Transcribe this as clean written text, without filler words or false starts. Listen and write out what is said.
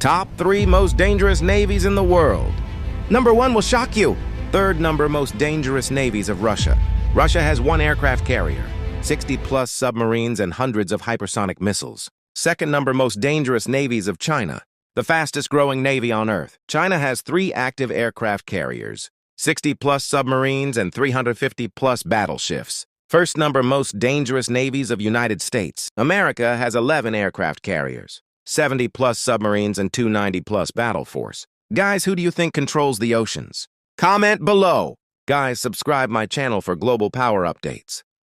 Top 3 most dangerous navies in the world. Number 1 will shock you. Third number most dangerous navies of Russia. Russia has 1 aircraft carrier, 60+ submarines, and hundreds of hypersonic missiles. Second number most dangerous navies of China. The fastest growing navy on Earth. China has 3 active aircraft carriers, 60+ submarines, and 350+ battleships. First number most dangerous navies of United States. America has 11 aircraft carriers, 70+ submarines, and 290+ battle force. Guys, who do you think controls the oceans? Comment below. Guys, subscribe my channel for global power updates.